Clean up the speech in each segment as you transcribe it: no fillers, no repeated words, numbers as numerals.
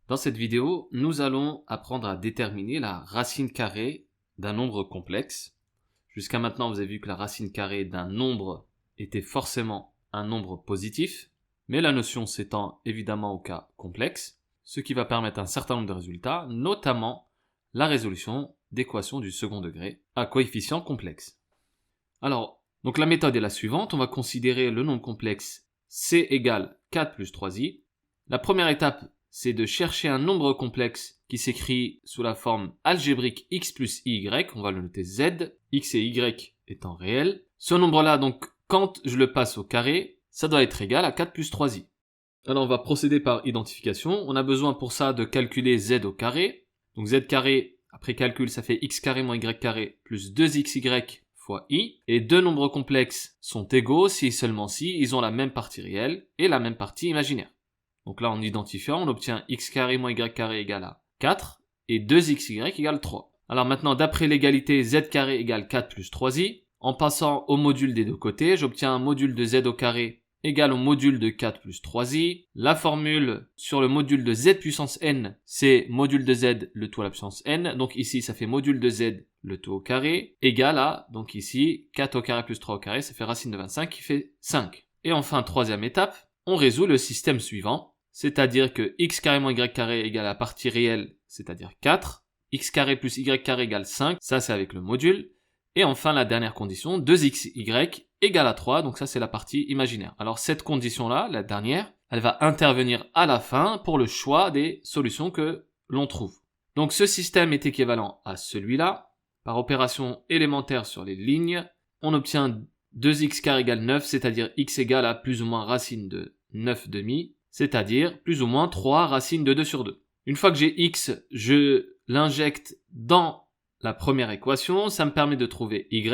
Dans cette vidéo, nous allons apprendre à déterminer la racine carrée d'un nombre complexe. Jusqu'à maintenant, vous avez vu que la racine carrée d'un nombre était forcément un nombre positif, mais la notion s'étend évidemment au cas complexe, ce qui va permettre un certain nombre de résultats, notamment la résolution d'équations du second degré à coefficient complexe. Alors, donc la méthode est la suivante, on va considérer le nombre complexe c égale 4 plus 3i. La première étape, c'est de chercher un nombre complexe qui s'écrit sous la forme algébrique x plus y, on va le noter z, x et y étant réels. Ce nombre-là, donc, quand je le passe au carré, ça doit être égal à 4 plus 3i. Alors on va procéder par identification, on a besoin pour ça de calculer z au carré. Donc z carré, après calcul, ça fait x carré moins y carré plus 2xy fois i. Et deux nombres complexes sont égaux si et seulement si ils ont la même partie réelle et la même partie imaginaire. Donc là, en identifiant, on obtient x carré moins y carré égale à 4 et 2xy égale 3. Alors maintenant, d'après l'égalité z carré égale 4 plus 3i, en passant au module des deux côtés, j'obtiens un module de z au carré égale au module de 4 plus 3i. La formule sur le module de z puissance n, c'est module de z le tout à la puissance n. Donc ici, ça fait module de z le tout au carré égale à, donc ici, 4 au carré plus 3 au carré, ça fait racine de 25 qui fait 5. Et enfin, troisième étape, on résout le système suivant. C'est-à-dire que x carré moins y carré égale la partie réelle, c'est-à-dire 4, x carré plus y carré égale 5, ça c'est avec le module, et enfin la dernière condition, 2xy égale à 3, donc ça c'est la partie imaginaire. Alors cette condition-là, la dernière, elle va intervenir à la fin pour le choix des solutions que l'on trouve. Donc ce système est équivalent à celui-là. Par opération élémentaire sur les lignes, on obtient 2x carré égale 9, c'est-à-dire x égale à plus ou moins racine de 9 demi, c'est-à-dire plus ou moins 3 racines de 2 sur 2. Une fois que j'ai x, je l'injecte dans la première équation, ça me permet de trouver y,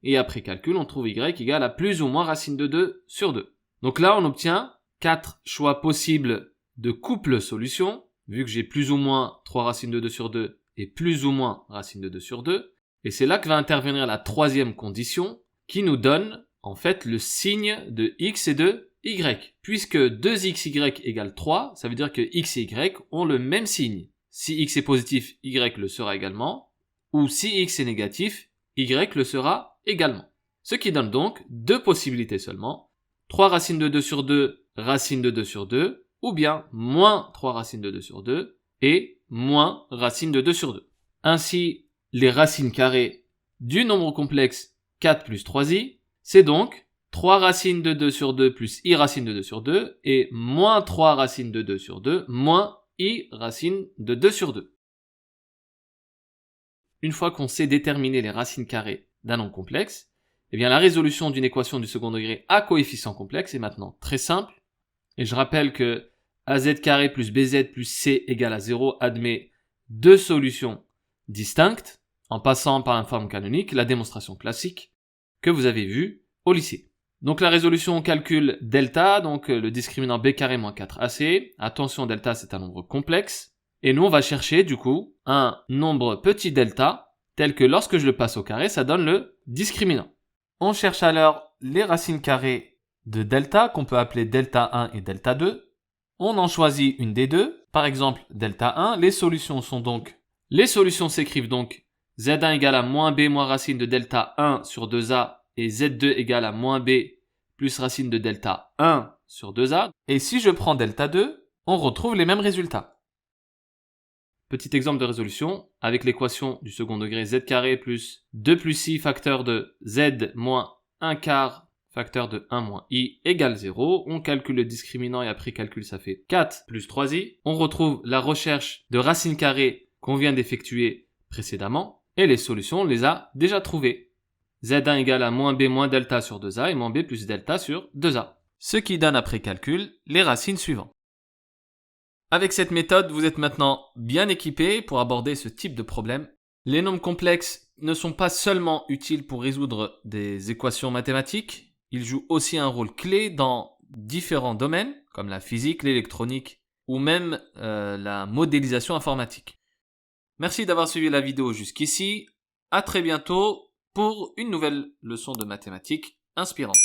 et après calcul, on trouve y égale à plus ou moins racine de 2 sur 2. Donc là, on obtient 4 choix possibles de couple solution, vu que j'ai plus ou moins 3 racines de 2 sur 2 et plus ou moins racine de 2 sur 2, et c'est là que va intervenir la troisième condition, qui nous donne en fait le signe de x et de y, puisque 2xy égale 3, ça veut dire que x et y ont le même signe. Si x est positif, y le sera également, ou si x est négatif, y le sera également. Ce qui donne donc deux possibilités seulement, 3 racines de 2 sur 2, racine de 2 sur 2, ou bien moins 3 racines de 2 sur 2, et moins racine de 2 sur 2. Ainsi, les racines carrées du nombre complexe 4 plus 3i, c'est donc 3 racines de 2 sur 2 plus i racine de 2 sur 2 et moins 3 racines de 2 sur 2 moins i racine de 2 sur 2. Une fois qu'on sait déterminer les racines carrées d'un nombre complexe, eh bien la résolution d'une équation du second degré à coefficient complexe est maintenant très simple. Et je rappelle que az carré plus bz plus c égale à 0 admet deux solutions distinctes en passant par la forme canonique, la démonstration classique que vous avez vue au lycée. Donc la résolution, on calcule delta, donc le discriminant b carré moins 4ac. Attention, delta c'est un nombre complexe. Et nous on va chercher du coup un nombre petit delta, tel que lorsque je le passe au carré, ça donne le discriminant. On cherche alors les racines carrées de delta, qu'on peut appeler delta 1 et delta 2. On en choisit une des deux, par exemple delta 1. Les solutions s'écrivent donc z1 égale à moins b moins racine de delta 1 sur 2a, et z2 égale à moins b plus racine de delta 1 sur 2a. Et si je prends delta 2, on retrouve les mêmes résultats. Petit exemple de résolution, avec l'équation du second degré z carré plus 2 plus i facteur de z moins 1 quart facteur de 1 moins i égale 0. On calcule le discriminant et après calcul ça fait 4 plus 3i. On retrouve la recherche de racine carrée qu'on vient d'effectuer précédemment et les solutions on les a déjà trouvées. Z1 égale à moins b moins delta sur 2a et moins b plus delta sur 2a. Ce qui donne après calcul les racines suivantes. Avec cette méthode, vous êtes maintenant bien équipé pour aborder ce type de problème. Les nombres complexes ne sont pas seulement utiles pour résoudre des équations mathématiques, ils jouent aussi un rôle clé dans différents domaines, comme la physique, l'électronique ou même la modélisation informatique. Merci d'avoir suivi la vidéo jusqu'ici. À très bientôt pour une nouvelle leçon de mathématiques inspirante.